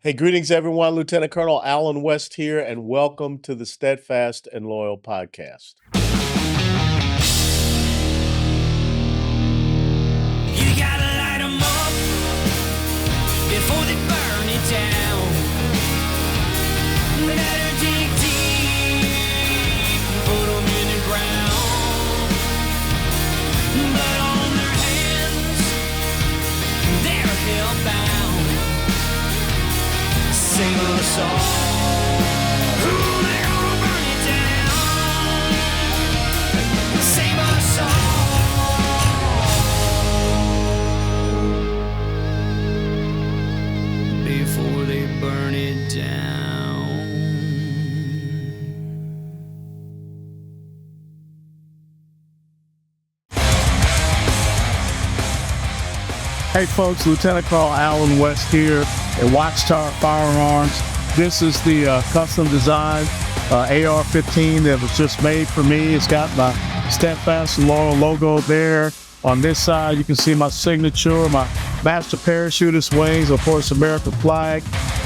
Hey, greetings, everyone. Lieutenant Colonel Alan West here, and welcome to the Steadfast and Loyal podcast. You gotta light 'em up before they burn it down. Better dig deep, put 'em in the ground. Blood on their hands, they're hellbound. Save us all. They're gonna burn it down. Save us all before they burn it down. Hey folks, Lieutenant Colonel Alan West here at Watchtower Firearms. This is the custom design AR-15 that was just made for me. It's got my Steadfast and Loyal logo there. On this side, you can see my signature, my master parachutist wings, of course, American flag.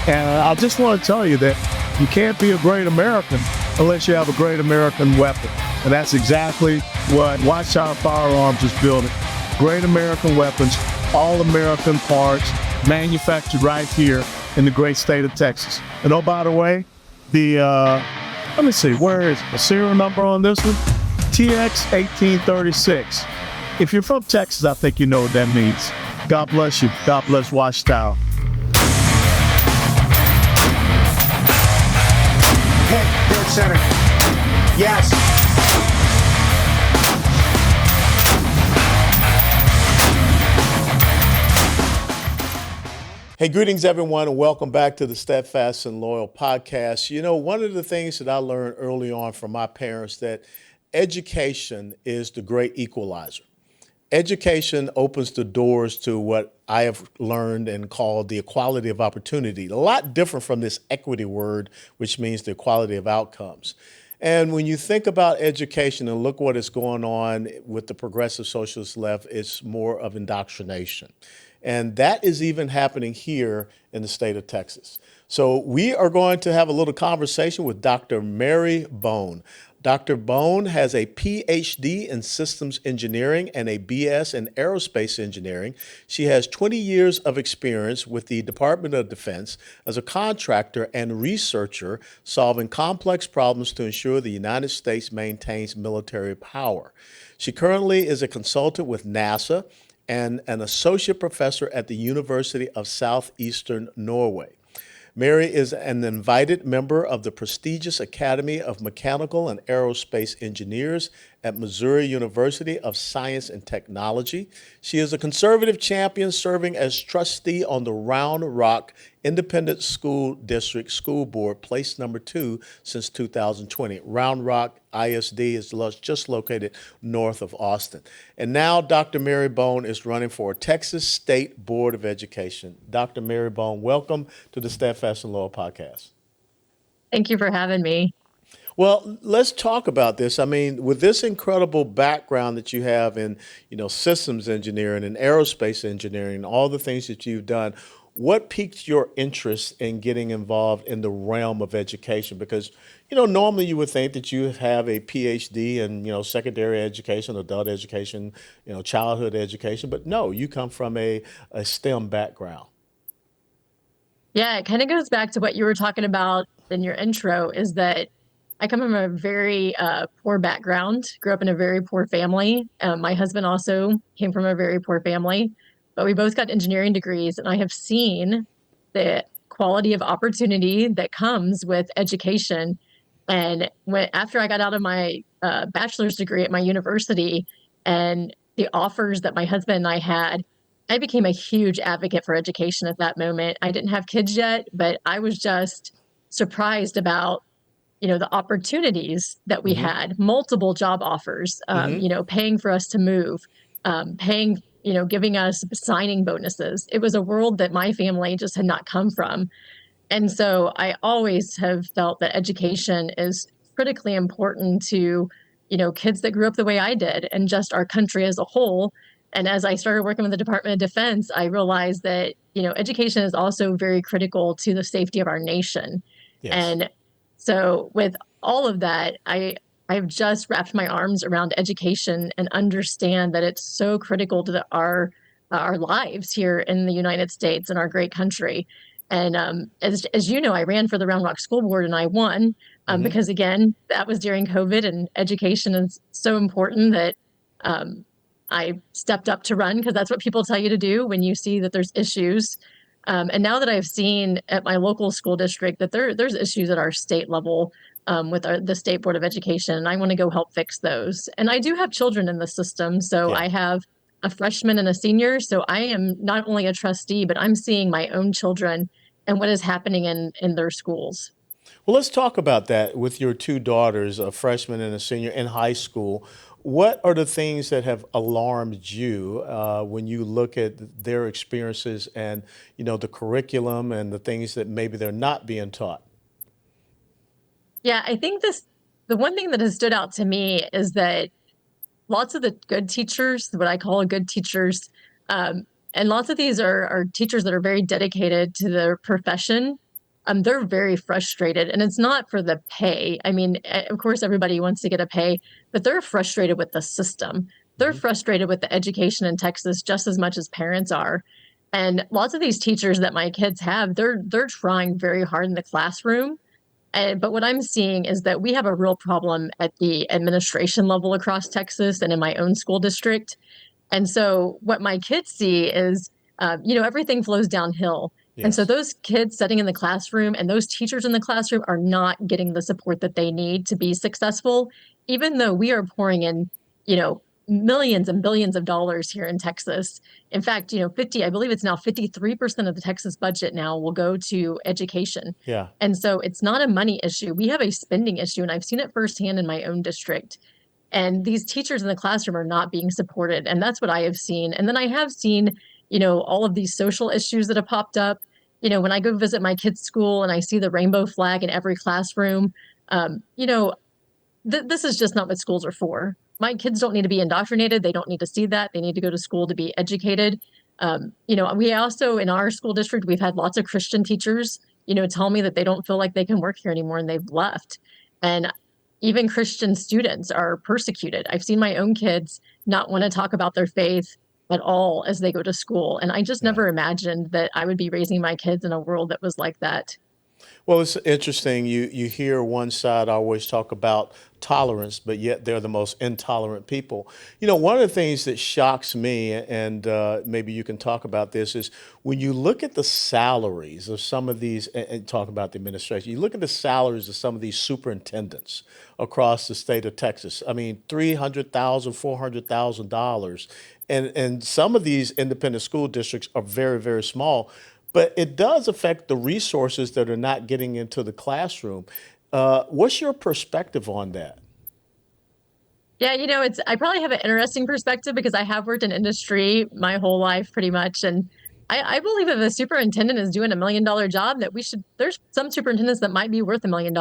And I just want to tell you that you can't be a great American unless you have a great American weapon. And that's exactly what Watchtower Firearms is building. Great American weapons, all American parts, manufactured right here in the great state of Texas. And oh, by the way, let me see, where is the serial number on this one? TX1836. If you're from Texas, I think you know what that means. God bless you. God bless Watchtower. Hey, dead center. Yes. Hey, greetings, everyone, and welcome back to the Steadfast and Loyal podcast. You know, one of the things that I learned early on from my parents that education is the great equalizer. Education opens the doors to what I have learned and called the equality of opportunity. A lot different from this equity word, which means the equality of outcomes. And when you think about education and look what is going on with the progressive socialist left, it's more of indoctrination. And that is even happening here in the state of Texas. So we are going to have a little conversation with Dr. Mary Bone. Dr. Bone has a PhD in systems engineering and a BS in aerospace engineering. She has 20 years of experience with the Department of Defense as a contractor and researcher solving complex problems to ensure the United States maintains military power. She currently is a consultant with NASA and an associate professor at the University of Southeastern Norway. Mary is an invited member of the prestigious Academy of Mechanical and Aerospace Engineers at Missouri University of Science and Technology. She is a conservative champion serving as trustee on the Round Rock Independent School District School Board, place number 2 since 2020. Round Rock ISD is just located north of Austin. And now Dr. Mary Bone is running for Texas State Board of Education. Dr. Mary Bone, welcome to the Steadfast and Loyal podcast. Thank you for having me. Well, let's talk about this. I mean, with this incredible background that you have in, systems engineering and aerospace engineering, and all the things that you've done, what piqued your interest in getting involved in the realm of education? Because, normally you would think that you have a PhD in, secondary education, adult education, childhood education, but no, you come from a STEM background. Yeah, it kind of goes back to what you were talking about in your intro, is that I come from a very poor background, grew up in a very poor family. My husband also came from a very poor family, but we both got engineering degrees, and I have seen the quality of opportunity that comes with education. And after I got out of my bachelor's degree at my university and the offers that my husband and I had, I became a huge advocate for education at that moment. I didn't have kids yet, but I was just surprised about the opportunities that we had, multiple job offers, paying for us to move, paying, giving us signing bonuses. It was a world that my family just had not come from. And so I always have felt that education is critically important to, kids that grew up the way I did and just our country as a whole. And as I started working with the Department of Defense, I realized that, education is also very critical to the safety of our nation. Yes. And so with all of that, I've just wrapped my arms around education and understand that it's so critical to our lives here in the United States and our great country. And as you know, I ran for the Round Rock School Board and I won Hmm. because, again, that was during COVID, and education is so important that um, I stepped up to run because that's what people tell you to do when you see that there's issues. And now that I've seen at my local school district that there's issues at our state level with the State Board of Education, and I want to go help fix those. And I do have children in the system, so Yeah. I have a freshman and a senior. So I am not only a trustee, but I'm seeing my own children and what is happening in their schools. Well, let's talk about that with your two daughters, a freshman and a senior in high school. What are the things that have alarmed you when you look at their experiences and, the curriculum and the things that maybe they're not being taught? Yeah, I think the one thing that has stood out to me is that lots of the good teachers, what I call good teachers, and lots of these are teachers that are very dedicated to their profession. They're very frustrated, and it's not for the pay. I mean, of course, everybody wants to get a pay, but they're frustrated with the system. They're Hmm. frustrated with the education in Texas just as much as parents are. And lots of these teachers that my kids have, they're trying very hard in the classroom, but what I'm seeing is that we have a real problem at the administration level across Texas and in my own school district. And so what my kids see is, everything flows downhill. And so Yes. those kids sitting in the classroom and those teachers in the classroom are not getting the support that they need to be successful, even though we are pouring in, you know, millions and billions of dollars here in Texas. In fact, I believe it's now 53% of the Texas budget now will go to education. Yeah. And so it's not a money issue. We have a spending issue, and I've seen it firsthand in my own district. And these teachers in the classroom are not being supported. And that's what I have seen. And then I have seen, all of these social issues that have popped up. When I go visit my kids' school and I see the rainbow flag in every classroom, um, you know, this is just not what schools are for. My kids don't need to be indoctrinated. They don't need to see that. They need to go to school to be educated. We also, in our school district, we've had lots of Christian teachers, tell me that they don't feel like they can work here anymore and they've left. And even Christian students are persecuted. I've seen my own kids not want to talk about their faith at all as they go to school. And I just Yeah. never imagined that I would be raising my kids in a world that was like that. Well, it's interesting. You hear one side always talk about tolerance, but yet they're the most intolerant people. One of the things that shocks me, and maybe you can talk about this, is when you look at the salaries of some of these, and talk about the administration, you look at the salaries of some of these superintendents across the state of Texas. I mean, $300,000, $400,000, and some of these independent school districts are very, very small. But it does affect the resources that are not getting into the classroom. What's your perspective on that? Yeah, I probably have an interesting perspective because I have worked in industry my whole life pretty much. And I believe if a superintendent is doing $1 million job, that there's some superintendents that might be worth $1 million.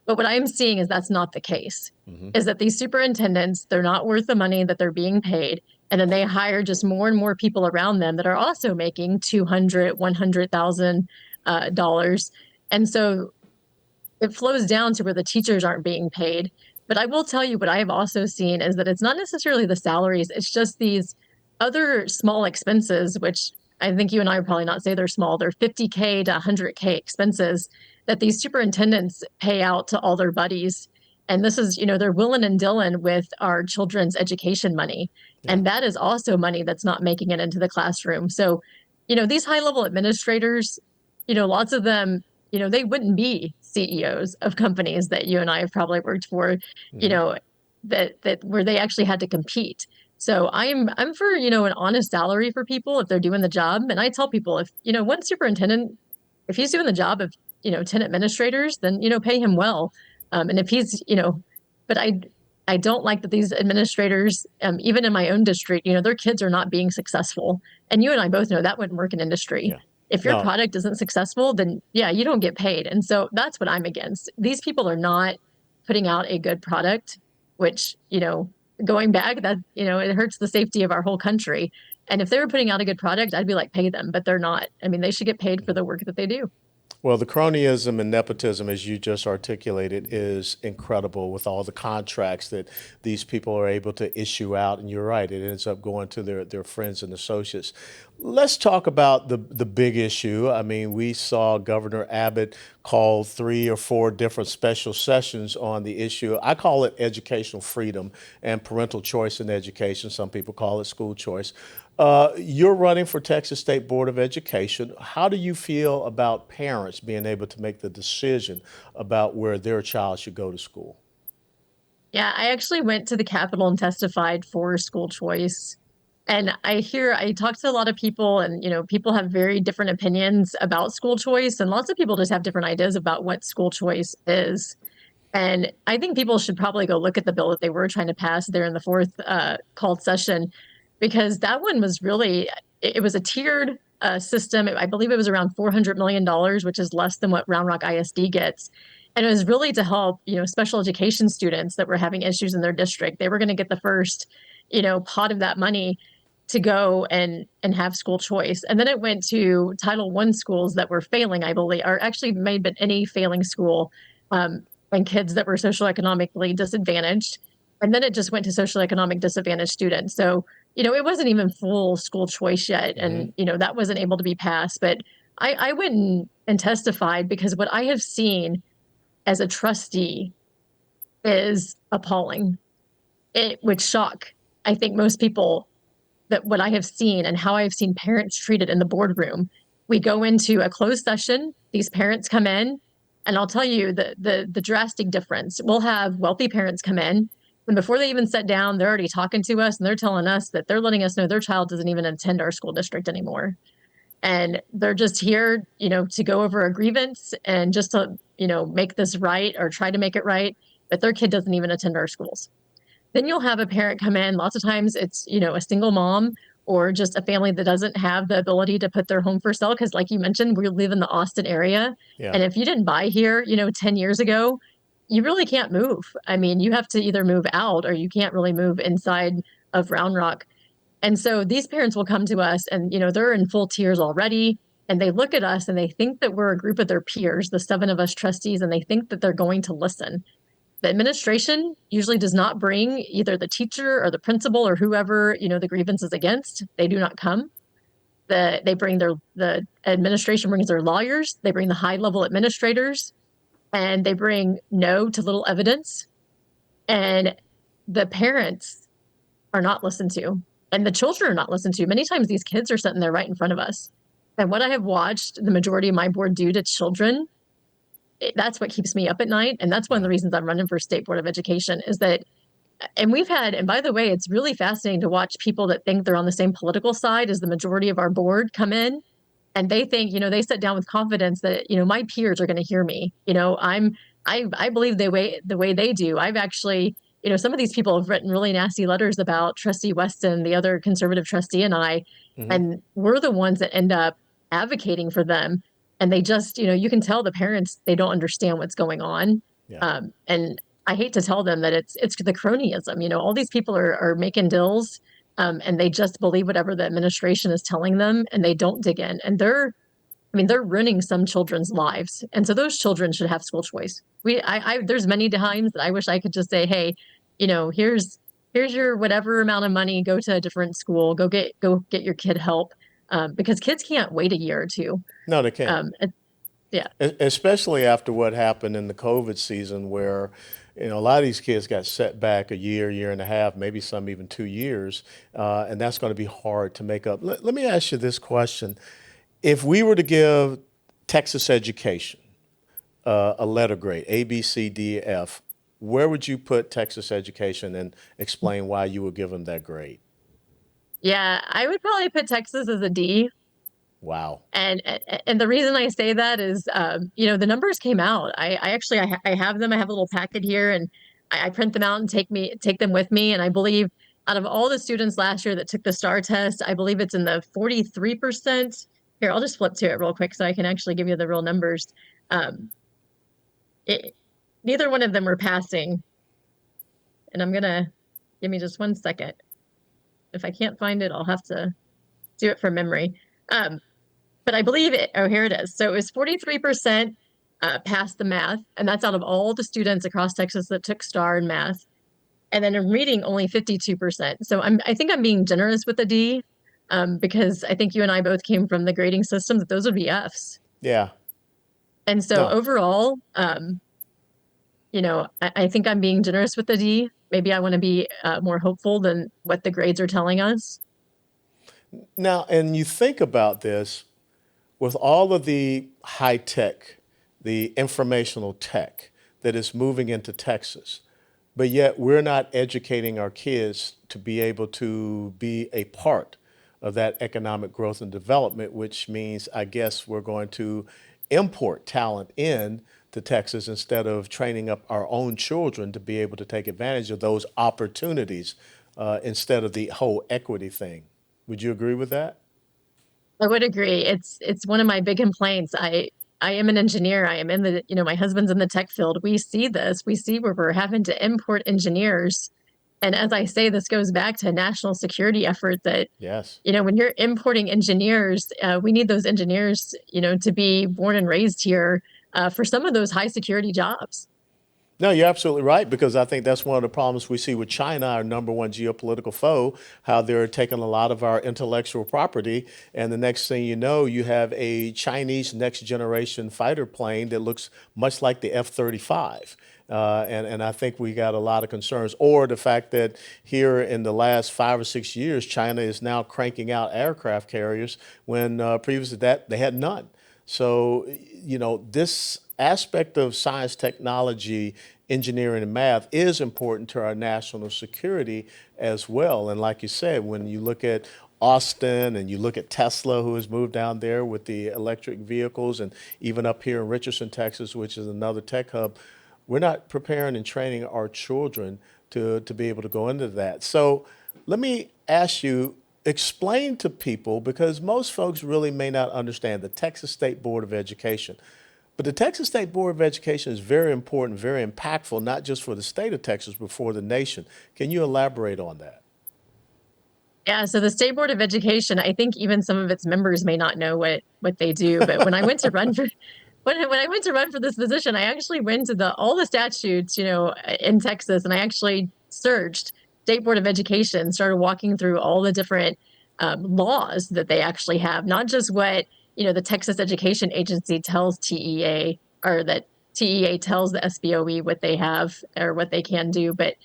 But what I'm seeing is that's not the case, Hmm. is that these superintendents, they're not worth the money that they're being paid. And then they hire just more and more people around them that are also making 200, $100,000. And so it flows down to where the teachers aren't being paid. But I will tell you what I have also seen is that it's not necessarily the salaries, it's just these other small expenses, which I think you and I would probably not say they're small. They're 50K to 100K expenses that these superintendents pay out to all their buddies. And this is, they're willing and dealing with our children's education money. Yeah. And that is also money that's not making it into the classroom. So, these high level administrators, lots of them, they wouldn't be CEOs of companies that you and I have probably worked for, you Hmm. know, that where they actually had to compete. So I'm for, an honest salary for people if they're doing the job. And I tell people if, one superintendent, if he's doing the job of, 10 administrators, then, pay him well. And if he's, but I don't like that these administrators, even in my own district, their kids are not being successful. And you and I both know that wouldn't work in industry. Yeah. If your No. product isn't successful, then yeah, you don't get paid. And so that's what I'm against. These people are not putting out a good product, which, going back, that, it hurts the safety of our whole country. And if they were putting out a good product, I'd be like, pay them, but they're not. I mean, they should get paid for the work that they do. Well, the cronyism and nepotism, as you just articulated, is incredible with all the contracts that these people are able to issue out. And you're right, it ends up going to their friends and associates. Let's talk about the big issue. I mean, we saw Governor Abbott call 3 or 4 different special sessions on the issue. I call it educational freedom and parental choice in education. Some people call it school choice. You're running for Texas State Board of Education. How do you feel about parents being able to make the decision about where their child should go to school? Yeah, I actually went to the Capitol and testified for school choice. And I talk to a lot of people, and, people have very different opinions about school choice. And lots of people just have different ideas about what school choice is. And I think people should probably go look at the bill that they were trying to pass there in the fourth called session, because that one was really, it was a tiered system. I believe it was around $400 million, which is less than what Round Rock ISD gets. And it was really to help, special education students that were having issues in their district. They were going to get the first, pot of that money to go and have school choice. And then it went to Title I schools that were failing, I believe, or actually made but any failing school, and kids that were socioeconomically disadvantaged. And then it just went to socioeconomic disadvantaged students. So, it wasn't even full school choice yet. And, that wasn't able to be passed. But I went and testified because what I have seen as a trustee is appalling. It would shock, I think, most people, that what I have seen and how I've seen parents treated in the boardroom. We go into a closed session, these parents come in, and I'll tell you the drastic difference. We'll have wealthy parents come in, and before they even sit down, they're already talking to us, and they're telling us that they're letting us know their child doesn't even attend our school district anymore. And they're just here, to go over a grievance and just to, make this right or try to make it right, but their kid doesn't even attend our schools. Then you'll have a parent come in. Lots of times it's, a single mom or just a family that doesn't have the ability to put their home for sale. Because like you mentioned, we live in the Austin area. Yeah. And if you didn't buy here, 10 years ago, you really can't move. I mean, you have to either move out or you can't really move inside of Round Rock. And so these parents will come to us and, they're in full tears already. And they look at us and they think that we're a group of their peers, the 7 of us trustees, and they think that they're going to listen. The administration usually does not bring either the teacher or the principal or whoever, the grievance is against. They do not come. The administration brings their lawyers. They bring the high level administrators, and they bring no to little evidence. And the parents are not listened to, and the children are not listened to. Many times these kids are sitting there right in front of us. And what I have watched the majority of my board do to children, that's what keeps me up at night. And that's one of the reasons I'm running for State Board of Education is that, and by the way, it's really fascinating to watch people that think they're on the same political side as the majority of our board come in. And they think, they sit down with confidence that, my peers are going to hear me. I believe the way they do. I've actually, some of these people have written really nasty letters about Trustee Weston, the other conservative trustee, and I, and we're the ones that end up advocating for them. And they just, you can tell the parents, they don't understand what's going on. Yeah. And I hate to tell them that it's the cronyism. All these people are making deals, and they just believe whatever the administration is telling them, and they don't dig in. And they're ruining some children's lives. And so those children should have school choice. There's many times that I wish I could just say, hey, here's your whatever amount of money, go to a different school, go get your kid help. Because kids can't wait a year or two. No, they can't. Yeah. Especially after what happened in the COVID season where, a lot of these kids got set back a year and a half, maybe some even 2 years. And that's going to be hard to make up. Let me ask you this question. If we were to give Texas education a letter grade, A, B, C, D, F, where would you put Texas education and explain why you would give them that grade? Yeah, I would probably put Texas as a D. Wow. And the reason I say that is, the numbers came out. I have them. I have a little packet here, and I print them out and take them with me. And I believe out of all the students last year that took the STAR test, I believe it's in the 43%. Here, I'll just flip to it real quick so I can actually give you the real numbers. Neither one of them were passing. And I'm gonna Give me just 1 second. If I can't find it, I'll have to do it from memory. But I believe it. Oh, here it is. So it was 43% passed the math, and that's out of all the students across Texas that took STAR in math. And then in reading, only 52%. So I think I'm being generous with the D, because I think you and I both came from the grading system that those would be Fs. Yeah. And so No. overall, I think I'm being generous with the D. Maybe I want to be more hopeful than what the grades are telling us. Now, and you think about this with all of the high tech, the informational tech that is moving into Texas, but yet we're not educating our kids to be able to be a part of that economic growth and development, which means, I guess, we're going to import talent in to Texas instead of training up our own children to be able to take advantage of those opportunities instead of the whole equity thing. Would you agree with that? I would agree. It's one of my big complaints. I am an engineer. I am in the, my husband's in the tech field. We see this. We see where we're having to import engineers. And as I say, this goes back to a national security effort that, Yes. when you're importing engineers, we need those engineers, to be born and raised here for some of those high security jobs. No, you're absolutely right, because I think that's one of the problems we see with China, our number one geopolitical foe, how they're taking a lot of our intellectual property. And the next thing you know, you have a Chinese next generation fighter plane that looks much like the F-35. And I think we got a lot of concerns. Or the fact that here in the last 5 or 6 years, China is now cranking out aircraft carriers when previous to that, they had none. So, this aspect of science, technology, engineering, and math is important to our national security as well. And like you said, when you look at Austin and you look at Tesla, who has moved down there with the electric vehicles, and even up here in Richardson, Texas, which is another tech hub, we're not preparing and training our children to be able to go into that. So let me ask you, explain to people, because most folks really may not understand the Texas State Board of Education. But the Texas State Board of Education is very important, very impactful, not just for the state of Texas, but for the nation. Can you elaborate on that? Yeah, so the State Board of Education, I think even some of its members may not know what they do. But when I went to run for when I went to run for this position, I actually went to all the statutes, in Texas, and I actually searched State Board of Education, started walking through all the different laws that they actually have, not just what the Texas Education Agency tells TEA, or that TEA tells the SBOE what they have or what they can do, but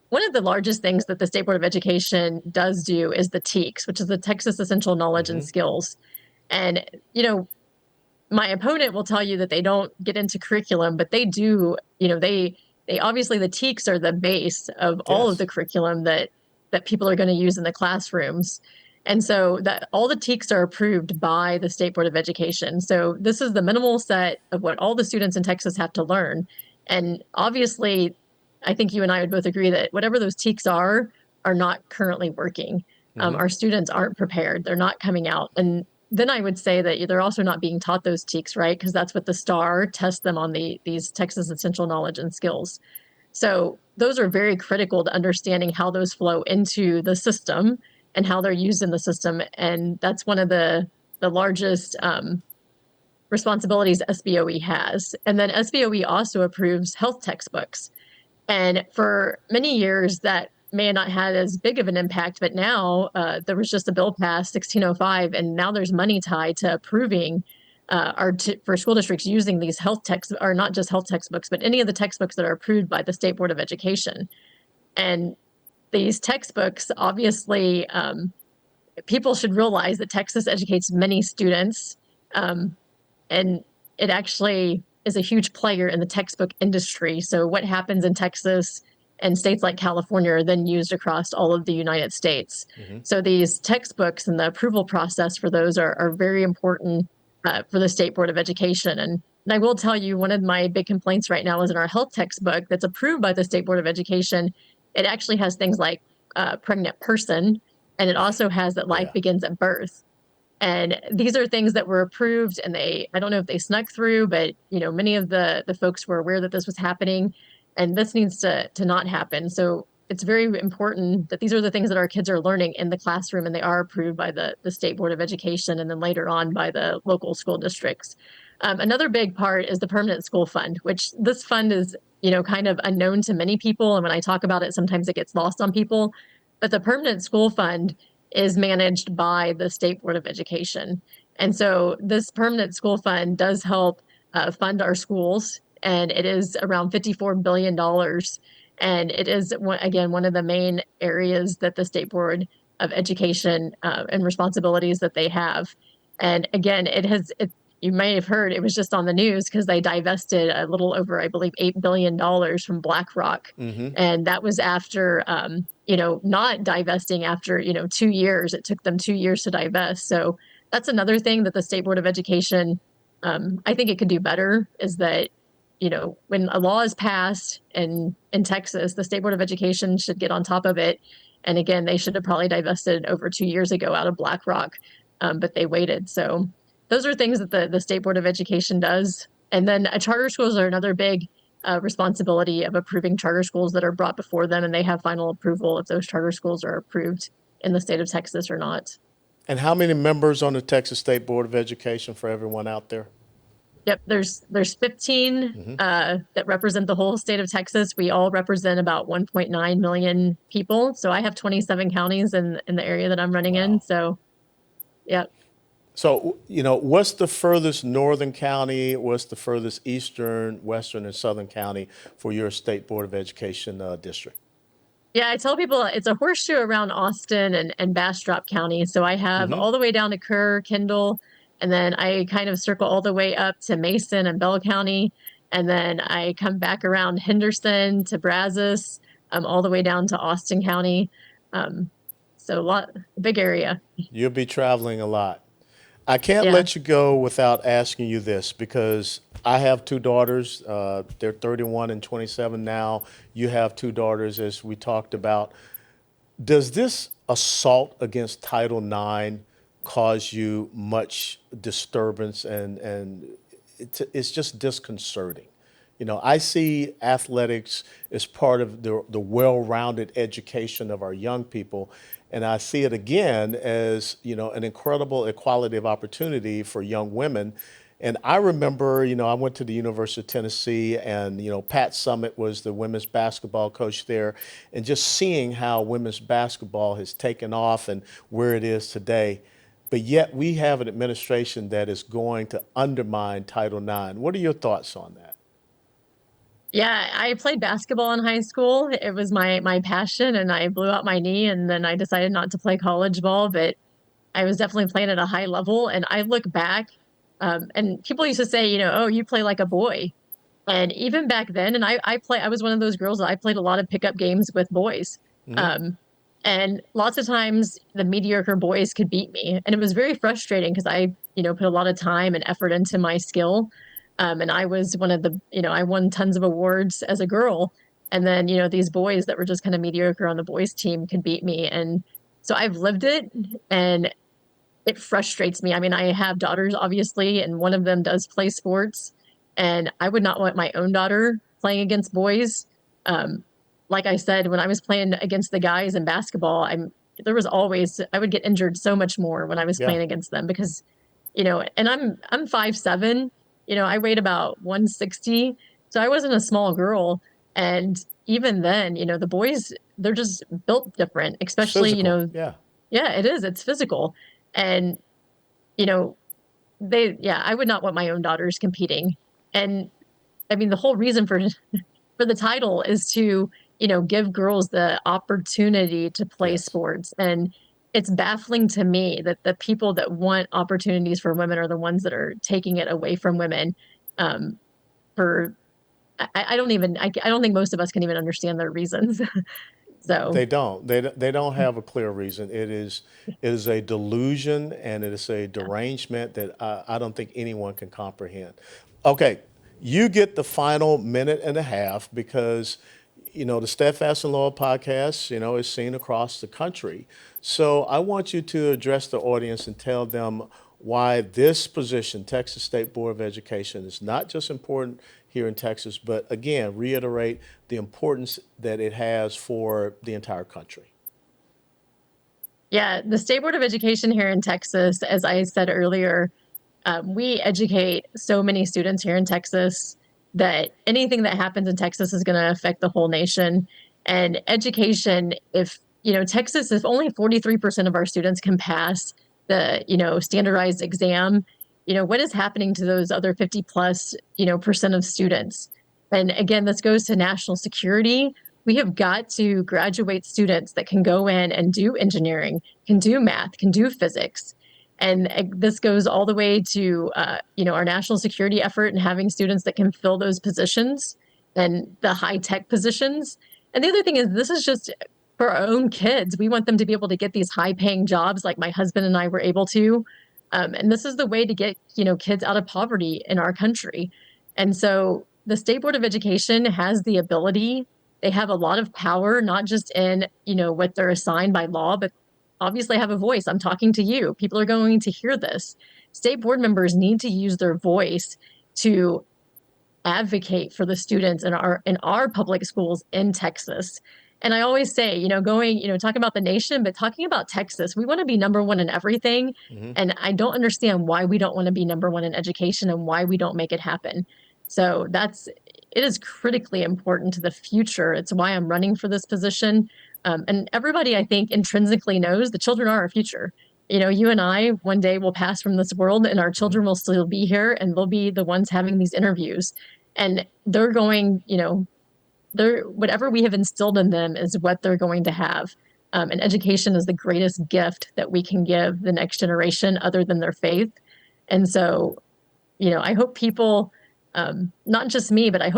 one of the largest things that the State Board of Education does do is the TEKS, which is the Texas Essential Knowledge and Skills. And, my opponent will tell you that they don't get into curriculum, but they do. They obviously, the TEKS are the base of all of Yes. the curriculum that people are going to use in the classrooms. And so that all the TEKS are approved by the State Board of Education. So this is the minimal set of what all the students in Texas have to learn. And obviously, I think you and I would both agree that whatever those TEKS are not currently working. Our students aren't prepared. They're not coming out. And then I would say that they're also not being taught those TEKS, right? Because that's what the STAR tests them on, these Texas Essential Knowledge and Skills. So those are very critical to understanding how those flow into the system and how they're used in the system. And that's one of the largest responsibilities SBOE has. And then SBOE also approves health textbooks. And for many years, that may not had as big of an impact, but now there was just a bill passed, 1605, and now there's money tied to approving for school districts using these health texts, or not just health textbooks, but any of the textbooks that are approved by the State Board of Education. And these textbooks, obviously, people should realize that Texas educates many students, and it actually is a huge player in the textbook industry. So what happens in Texas and states like California are then used across all of the United States. So these textbooks and the approval process for those are very important for the State Board of Education. And I will tell you, one of my big complaints right now is in our health textbook that's approved by the State Board of Education. It actually has things like pregnant person, and it also has that life begins at birth. And these are things that were approved, and I don't know if they snuck through, but many of the folks were aware that this was happening, and this needs to not happen. So it's very important that these are the things that our kids are learning in the classroom, and they are approved by the State Board of Education and then later on by the local school districts. Another big part is the permanent school fund, which this fund is, kind of unknown to many people. And when I talk about it, sometimes it gets lost on people. But the permanent school fund is managed by the State Board of Education. And so this permanent school fund does help fund our schools, and it is around $54 billion. And it is, again, one of the main areas that the State Board of Education and responsibilities that they have. And again, you may have heard, it was just on the news because they divested a little over, I believe, $8 billion from BlackRock. And that was after, not divesting after, 2 years. It took them 2 years to divest. So that's another thing that the State Board of Education, I think it could do better, is that, when a law is passed in Texas, the State Board of Education should get on top of it. And again, they should have probably divested over 2 years ago out of BlackRock, but they waited. So those are things that the State Board of Education does. And then charter schools are another big responsibility of approving charter schools that are brought before them, and they have final approval if those charter schools are approved in the state of Texas or not. And how many members on the Texas State Board of Education for everyone out there? Yep, there's 15 that represent the whole state of Texas. We all represent about 1.9 million people. So I have 27 counties in the area that I'm running in. So, yeah. So, what's the furthest northern county? What's the furthest eastern, western, and southern county for your State Board of Education district? Yeah, I tell people it's a horseshoe around Austin and Bastrop County. So I have all the way down to Kerr, Kendall, and then I kind of circle all the way up to Mason and Bell County. And then I come back around Henderson to Brazos, all the way down to Austin County. So big area. You'll be traveling a lot. I can't let you go without asking you this, because I have two daughters. They're 31 and 27 now. You have two daughters, as we talked about. Does this assault against Title IX cause you much disturbance, and it's just disconcerting? I see athletics as part of the well-rounded education of our young people, and I see it again as, an incredible equality of opportunity for young women. And I remember, I went to the University of Tennessee, and, Pat Summitt was the women's basketball coach there, and just seeing how women's basketball has taken off and where it is today. But yet we have an administration that is going to undermine Title IX. What are your thoughts on that? Yeah, I played basketball in high school. It was my passion, and I blew out my knee, and then I decided not to play college ball, but I was definitely playing at a high level. And I look back, and people used to say, oh, you play like a boy. And even back then, and I was one of those girls that I played a lot of pickup games with boys. And lots of times the mediocre boys could beat me. And it was very frustrating because I, put a lot of time and effort into my skill. And I was one of the, I won tons of awards as a girl. And then, these boys that were just kind of mediocre on the boys team could beat me. And so I've lived it, and it frustrates me. I mean, I have daughters, obviously, and one of them does play sports. And I would not want my own daughter playing against boys. Like I said, when I was playing against the guys in basketball, I would get injured so much more when I was playing against them because, and I'm 5'7", I weighed about 160. So I wasn't a small girl. And even then, the boys, they're just built different, especially, Physical. Yeah, it is. It's physical. And, I would not want my own daughters competing. And I mean, the whole reason for the title is to, give girls the opportunity to play sports. And it's baffling to me that the people that want opportunities for women are the ones that are taking it away from women. I don't think most of us can even understand their reasons. So They don't have a clear reason. It is a delusion, and it is a derangement that I don't think anyone can comprehend. Okay, you get the final minute and a half because, the Steadfast and Loyal podcast, is seen across the country. So I want you to address the audience and tell them why this position, Texas State Board of Education, is not just important here in Texas, but again, reiterate the importance that it has for the entire country. Yeah, the State Board of Education here in Texas, as I said earlier, we educate so many students here in Texas that anything that happens in Texas is going to affect the whole nation. And education, if Texas, if only 43% of our students can pass the standardized exam, what is happening to those other 50 plus percent of students? And again, this goes to national security. We have got to graduate students that can go in and do engineering, can do math, can do physics. And this goes all the way to, our national security effort and having students that can fill those positions and the high tech positions. And the other thing is, this is just for our own kids. We want them to be able to get these high paying jobs like my husband and I were able to. And this is the way to get, kids out of poverty in our country. And so the State Board of Education has the ability, they have a lot of power, not just in, what they're assigned by law, but obviously have a voice. I'm talking to you. People are going to hear this. State board members need to use their voice to advocate for the students in our public schools in Texas. And I always say, talking about the nation, but talking about Texas, we want to be number one in everything. Mm-hmm. And I don't understand why we don't want to be number one in education and why we don't make it happen. So it is critically important to the future. It's why I'm running for this position. And everybody, I think, intrinsically knows the children are our future. You and I one day will pass from this world and our children will still be here and they'll be the ones having these interviews. And they're going, whatever we have instilled in them is what they're going to have. And education is the greatest gift that we can give the next generation other than their faith. And so, I hope people, not just me, but I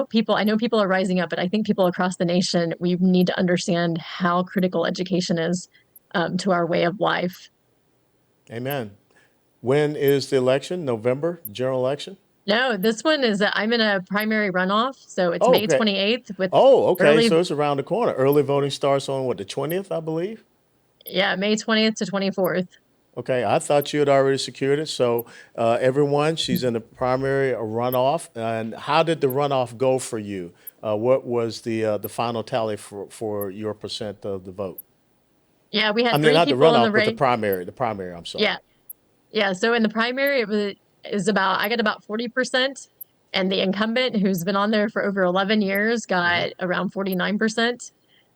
know people are rising up, but I think people across the nation, we need to understand how critical education is to our way of life. Amen. When is the election? November, general election? No, this one is, I'm in a primary runoff. So it's Oh, May okay. 28th with Oh, okay. early, So it's around the corner. Early voting starts on what, the 20th, I believe? yeah, May 20th to 24th. Okay, I thought you had already secured it. So everyone, she's in the primary runoff. And how did the runoff go for you? What was the final tally for your percent of the vote? Yeah, we I had mean, three not the people in the runoff, but the race. primary. The primary, I'm sorry. Yeah. Yeah. So in the primary, I got about 40%. And the incumbent, who's been on there for over 11 years, got around 49%.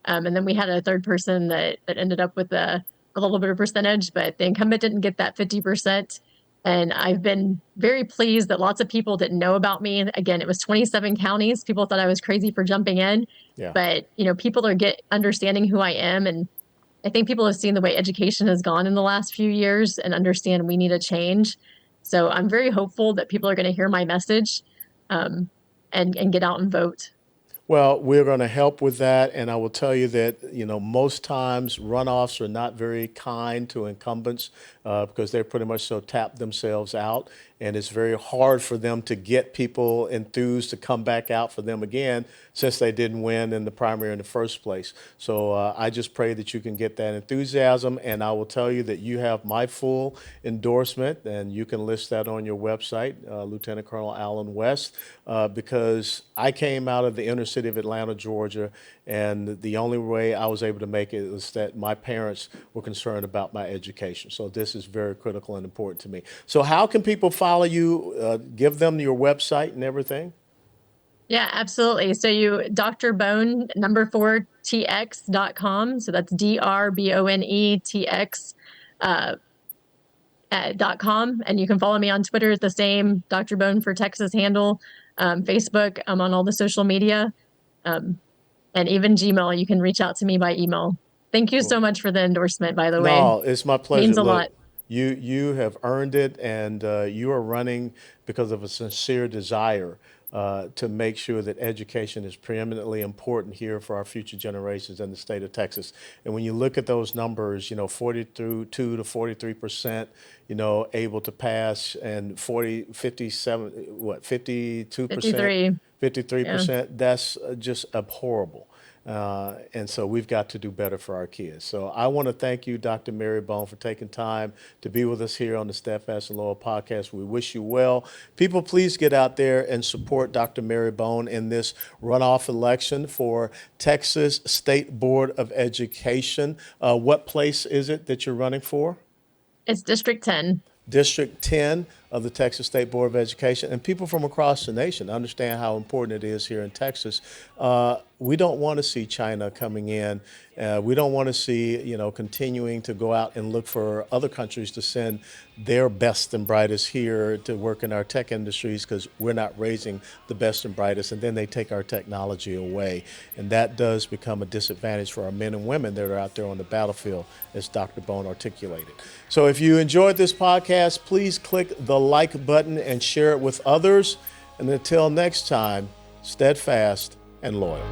And then we had a third person that ended up with a little bit of percentage, but the incumbent didn't get that 50%. And I've been very pleased that lots of people didn't know about me. Again, it was 27 counties. People thought I was crazy for jumping in, Yeah. but people are understanding who I am. And I think people have seen the way education has gone in the last few years and understand we need a change. So I'm very hopeful that people are going to hear my message um, and get out and vote. Well, we're going to help with that. And I will tell you that, most times runoffs are not very kind to incumbents because they're pretty much so tapped themselves out. And it's very hard for them to get people enthused to come back out for them again since they didn't win in the primary in the first place. So I just pray that you can get that enthusiasm. And I will tell you that you have my full endorsement, and you can list that on your website, Lieutenant Colonel Allen West, because I came out of the inner city of Atlanta, Georgia, and the only way I was able to make it was that my parents were concerned about my education. So this is very critical and important to me. So how can people follow you? Give them your website and everything. Yeah, absolutely. So Dr. Bone, number 4tx.com. So that's DRBONETX .com. And you can follow me on Twitter at the same Dr. Bone for Texas handle, Facebook. I'm on all the social media. And even Gmail, you can reach out to me by email. Thank you so much for the endorsement, by the way. No, it's my pleasure. Means a Look, lot. you have earned it, and you are running because of a sincere desire to make sure that education is preeminently important here for our future generations in the state of Texas. And when you look at those numbers, 42 to 43%, able to pass, and 57, what, 52%, 53. 53%, that's just abhorrible. And so we've got to do better for our kids. So I want to thank you, Dr. Mary Bone, for taking time to be with us here on the Steadfast and Loyal podcast. We wish you well. People, please get out there and support Dr. Mary Bone in this runoff election for Texas State Board of Education. What place is it that you're running for? It's District 10. District 10 of the Texas State Board of Education, and people from across the nation understand how important it is here in Texas. We don't want to see China coming in. We don't want to see, continuing to go out and look for other countries to send their best and brightest here to work in our tech industries because we're not raising the best and brightest, and then they take our technology away. And that does become a disadvantage for our men and women that are out there on the battlefield, as Dr. Bone articulated. So if you enjoyed this podcast, please click the like button and share it with others. And until next time, steadfast and loyal.